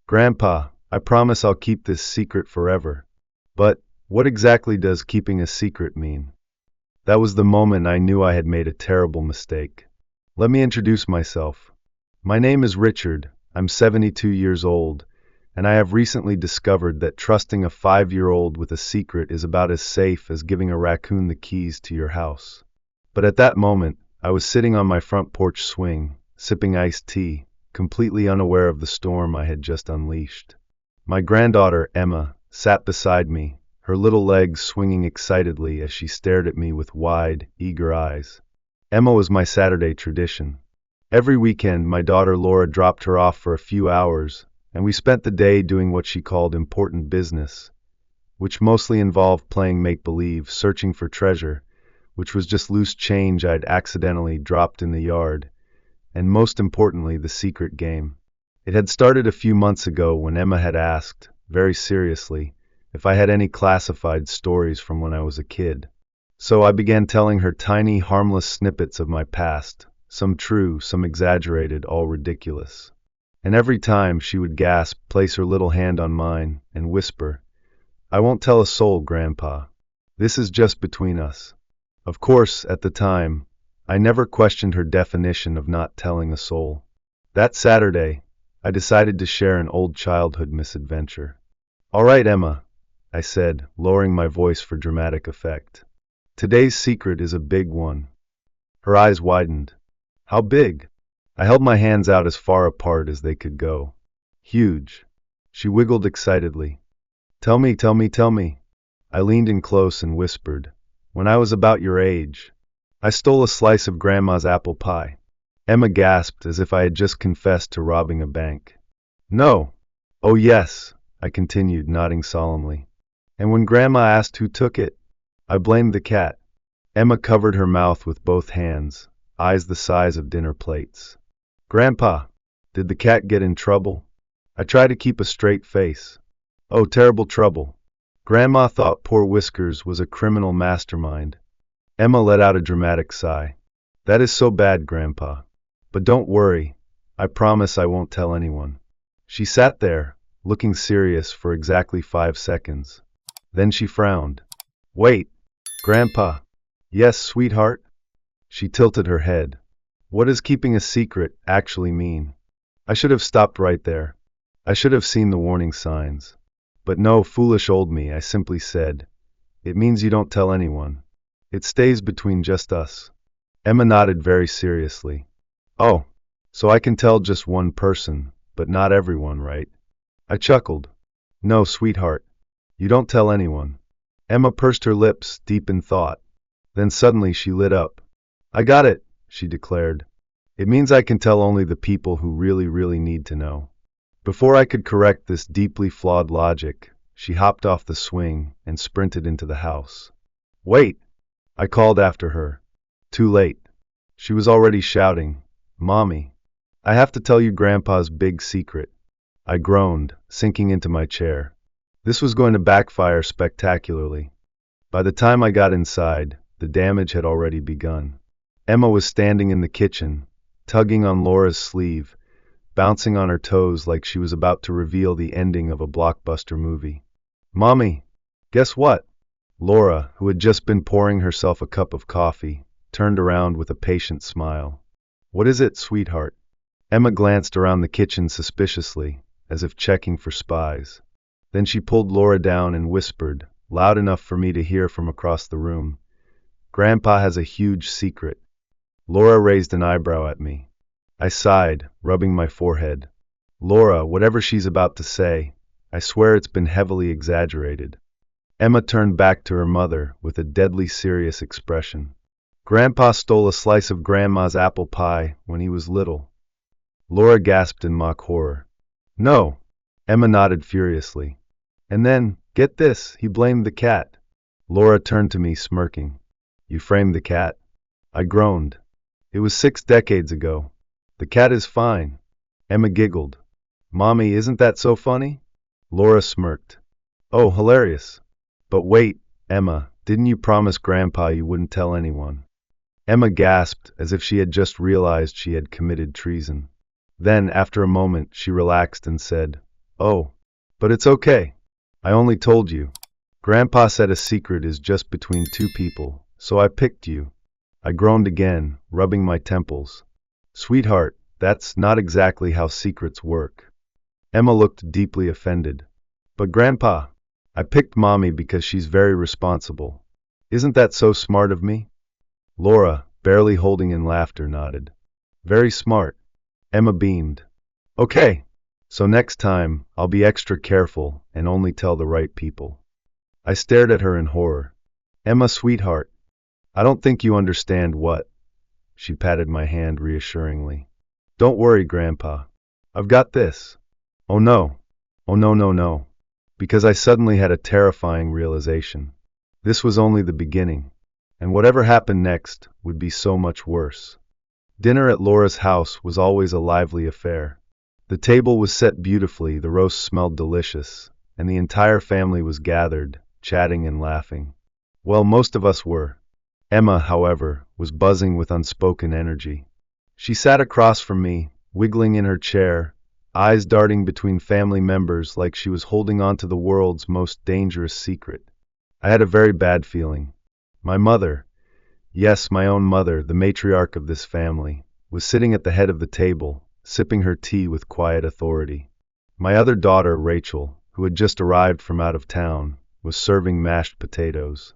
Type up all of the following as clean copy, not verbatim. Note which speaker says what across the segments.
Speaker 1: Grandpa, I promise I'll keep this secret forever. But what exactly does keeping a secret mean? That was the moment I knew I had made a terrible mistake. Let me introduce myself. My name is Richard. I'm 72 years old, and I have recently discovered that trusting a 5-year-old with a secret is about as safe as giving a raccoon the keys to your house. But at that moment, I was sitting on my front porch swing, sipping iced tea, completely unaware of the storm I had just unleashed. My granddaughter, Emma, sat beside me, her little legs swinging excitedly as she stared at me with wide, eager eyes. Emma was my Saturday tradition. Every weekend, my daughter Laura dropped her off for a few hours, and we spent the day doing what she called important business, which mostly involved playing make-believe, searching for treasure, which was just loose change I'd accidentally dropped in the yard, and most importantly, the secret game. It had started a few months ago when Emma had asked, very seriously, if I had any classified stories from when I was a kid. So I began telling her tiny, harmless snippets of my past, some true, some exaggerated, all ridiculous. And every time she would gasp, place her little hand on mine, and whisper, "I won't tell a soul, Grandpa. This is just between us." Of course, at the time, I never questioned her definition of not telling a soul. That Saturday, I decided to share an old childhood misadventure. "All right, Emma," I said, lowering my voice for dramatic effect. "Today's secret is a big one." Her eyes widened. "How big?" I held my hands out as far apart as they could go. "Huge." She wiggled excitedly. "Tell me, tell me, tell me." I leaned in close and whispered, "When I was about your age, I stole a slice of Grandma's apple pie." Emma gasped as if I had just confessed to robbing a bank. "No." "Oh yes," I continued, nodding solemnly. "And when Grandma asked who took it, I blamed the cat." Emma covered her mouth with both hands, eyes the size of dinner plates. "Grandpa, did the cat get in trouble?" I tried to keep a straight face. "Oh, terrible trouble. Grandma thought poor Whiskers was a criminal mastermind." Emma let out a dramatic sigh. "That is so bad, Grandpa. But don't worry, I promise I won't tell anyone." She sat there, looking serious for exactly 5 seconds. Then she frowned. "Wait, Grandpa." "Yes, sweetheart?" She tilted her head. "What does keeping a secret actually mean?" I should have stopped right there. I should have seen the warning signs. But no, foolish old me, I simply said, "It means you don't tell anyone. It stays between just us." Emma nodded very seriously. "Oh, so I can tell just one person, but not everyone, right?" I chuckled. "No, sweetheart. You don't tell anyone." Emma pursed her lips, deep in thought. Then suddenly she lit up. "I got it," she declared. "It means I can tell only the people who really, really need to know." Before I could correct this deeply flawed logic, she hopped off the swing and sprinted into the house. "Wait!" I called after her. Too late. She was already shouting, "Mommy, I have to tell you Grandpa's big secret." I groaned, sinking into my chair. This was going to backfire spectacularly. By the time I got inside, the damage had already begun. Emma was standing in the kitchen, tugging on Laura's sleeve, bouncing on her toes like she was about to reveal the ending of a blockbuster movie. "Mommy, guess what?" Laura, who had just been pouring herself a cup of coffee, turned around with a patient smile. "What is it, sweetheart?" Emma glanced around the kitchen suspiciously, as if checking for spies. Then she pulled Laura down and whispered, loud enough for me to hear from across the room, "Grandpa has a huge secret." Laura raised an eyebrow at me. I sighed, rubbing my forehead. "Laura, whatever she's about to say, I swear it's been heavily exaggerated." Emma turned back to her mother with a deadly serious expression. "Grandpa stole a slice of Grandma's apple pie when he was little." Laura gasped in mock horror. "No!" Emma nodded furiously. "And then, get this, he blamed the cat." Laura turned to me smirking. "You framed the cat?" I groaned. "It was 6 decades ago. The cat is fine." Emma giggled. "Mommy, isn't that so funny?" Laura smirked. "Oh, hilarious. But wait, Emma, didn't you promise Grandpa you wouldn't tell anyone?" Emma gasped as if she had just realized she had committed treason. Then, after a moment, she relaxed and said, Oh, but it's okay. I only told you. Grandpa said a secret is just between two people, so I picked you. I groaned again, rubbing my temples. Sweetheart, that's not exactly how secrets work. Emma looked deeply offended. But Grandpa, I picked Mommy because she's very responsible. Isn't that so smart of me? Laura, barely holding in laughter, nodded. Very smart. Emma beamed. Okay, so next time, I'll be extra careful and only tell the right people. I stared at her in horror. Emma, sweetheart, I don't think you understand what. She patted my hand reassuringly. Don't worry, Grandpa. I've got this. Oh no. Oh no, no, no. Because I suddenly had a terrifying realization. This was only the beginning, and whatever happened next would be so much worse. Dinner at Laura's house was always a lively affair. The table was set beautifully, the roast smelled delicious, and the entire family was gathered, chatting and laughing. Well, most of us were. Emma, however, was buzzing with unspoken energy. She sat across from me, wiggling in her chair, eyes darting between family members like she was holding on to the world's most dangerous secret. I had a very bad feeling. My mother, yes, my own mother, the matriarch of this family, was sitting at the head of the table, sipping her tea with quiet authority. My other daughter, Rachel, who had just arrived from out of town, was serving mashed potatoes.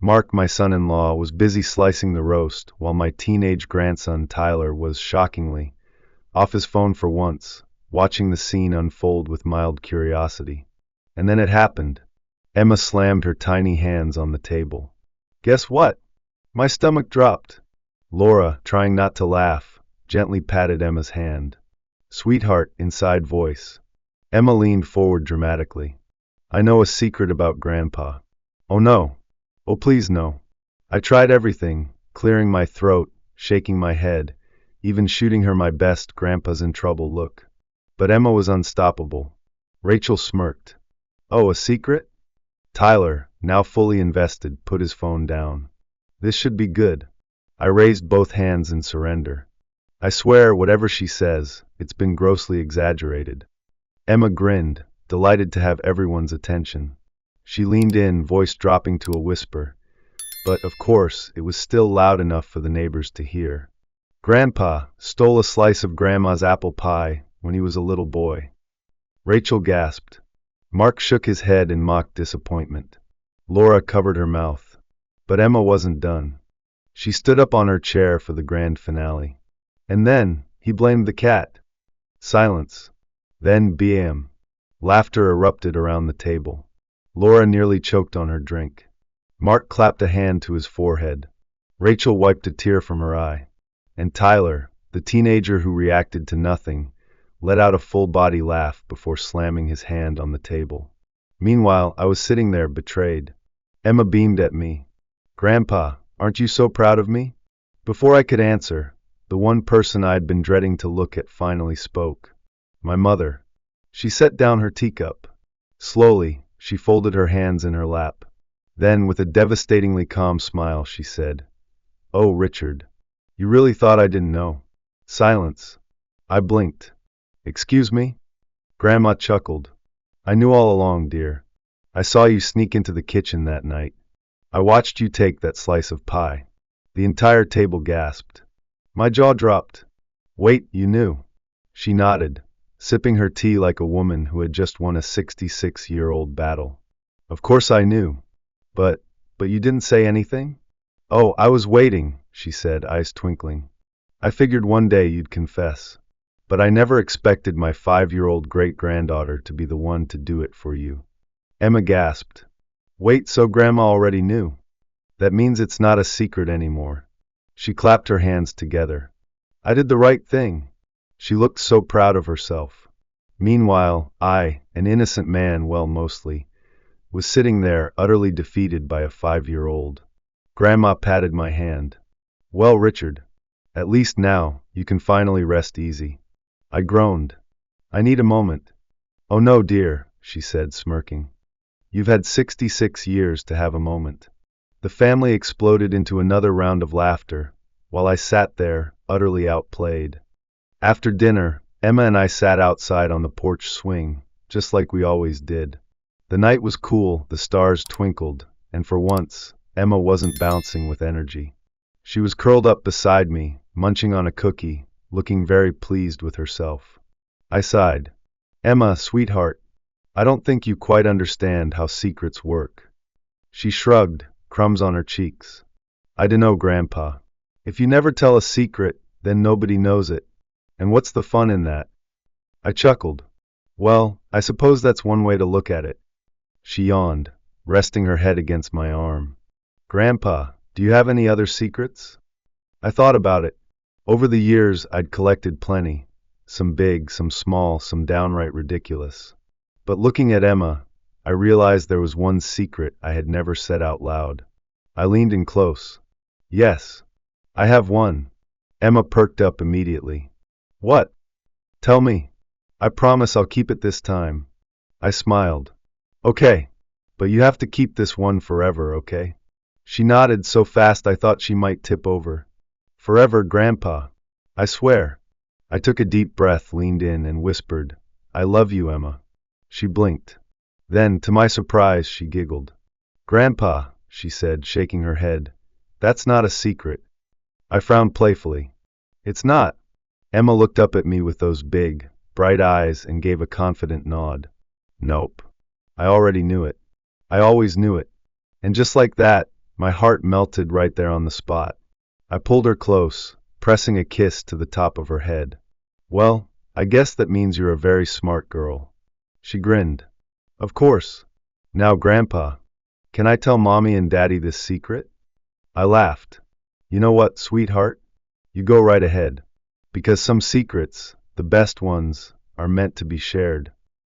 Speaker 1: Mark, my son-in-law, was busy slicing the roast, while my teenage grandson, Tyler, was, shockingly, off his phone for once, watching the scene unfold with mild curiosity. And then it happened. Emma slammed her tiny hands on the table. Guess what? My stomach dropped. Laura, trying not to laugh, gently patted Emma's hand. Sweetheart, inside voice. Emma leaned forward dramatically. I know a secret about Grandpa. Oh no. Oh please no. I tried everything, clearing my throat, shaking my head, even shooting her my best Grandpa's in trouble look. But Emma was unstoppable. Rachel smirked. Oh, a secret? Tyler, now fully invested, put his phone down. This should be good. I raised both hands in surrender. I swear, whatever she says, it's been grossly exaggerated. Emma grinned, delighted to have everyone's attention. She leaned in, voice dropping to a whisper. But, of course, it was still loud enough for the neighbors to hear. Grandpa stole a slice of Grandma's apple pie when he was a little boy. Rachel gasped. Mark shook his head in mock disappointment. Laura covered her mouth. But Emma wasn't done. She stood up on her chair for the grand finale. And then, he blamed the cat. Silence. Then, bam. Laughter erupted around the table. Laura nearly choked on her drink. Mark clapped a hand to his forehead. Rachel wiped a tear from her eye. And Tyler, the teenager who reacted to nothing, let out a full-body laugh before slamming his hand on the table. Meanwhile, I was sitting there, betrayed. Emma beamed at me. Grandpa, aren't you so proud of me? Before I could answer, the one person I'd been dreading to look at finally spoke. My mother. She set down her teacup. Slowly, she folded her hands in her lap. Then, with a devastatingly calm smile, she said, Oh, Richard, you really thought I didn't know? Silence. I blinked. Excuse me? Grandma chuckled. I knew all along, dear. I saw you sneak into the kitchen that night. I watched you take that slice of pie. The entire table gasped. My jaw dropped. Wait, you knew? She nodded, sipping her tea like a woman who had just won a 66-year-old battle. Of course I knew. But you didn't say anything? Oh, I was waiting, she said, eyes twinkling. I figured one day you'd confess. But I never expected my 5-year-old great-granddaughter to be the one to do it for you. Emma gasped. Wait, so Grandma already knew? That means it's not a secret anymore. She clapped her hands together. I did the right thing. She looked so proud of herself. Meanwhile, I, an innocent man, well, mostly, was sitting there, utterly defeated by a 5-year-old. Grandma patted my hand. Well, Richard, at least now, you can finally rest easy. I groaned. I need a moment. Oh no, dear, she said, smirking. You've had 66 years to have a moment. The family exploded into another round of laughter, while I sat there, utterly outplayed. After dinner, Emma and I sat outside on the porch swing, just like we always did. The night was cool, the stars twinkled, and for once, Emma wasn't bouncing with energy. She was curled up beside me, munching on a cookie, looking very pleased with herself. I sighed. Emma, sweetheart, I don't think you quite understand how secrets work. She shrugged, crumbs on her cheeks. I dunno, Grandpa. If you never tell a secret, then nobody knows it. And what's the fun in that? I chuckled. Well, I suppose that's one way to look at it. She yawned, resting her head against my arm. Grandpa, do you have any other secrets? I thought about it. Over the years, I'd collected plenty. Some big, some small, some downright ridiculous. But looking at Emma, I realized there was one secret I had never said out loud. I leaned in close. Yes, I have one. Emma perked up immediately. What? Tell me. I promise I'll keep it this time. I smiled. Okay, but you have to keep this one forever, okay? She nodded so fast I thought she might tip over. Forever, Grandpa. I swear. I took a deep breath, leaned in, and whispered, I love you, Emma. She blinked. Then, to my surprise, she giggled. Grandpa, she said, shaking her head, that's not a secret. I frowned playfully. It's not. Emma looked up at me with those big, bright eyes and gave a confident nod. Nope. I already knew it. I always knew it. And just like that, my heart melted right there on the spot. I pulled her close, pressing a kiss to the top of her head. Well, I guess that means you're a very smart girl. She grinned. Of course. Now, Grandpa, can I tell Mommy and Daddy this secret? I laughed. You know what, sweetheart? You go right ahead. Because some secrets, the best ones, are meant to be shared.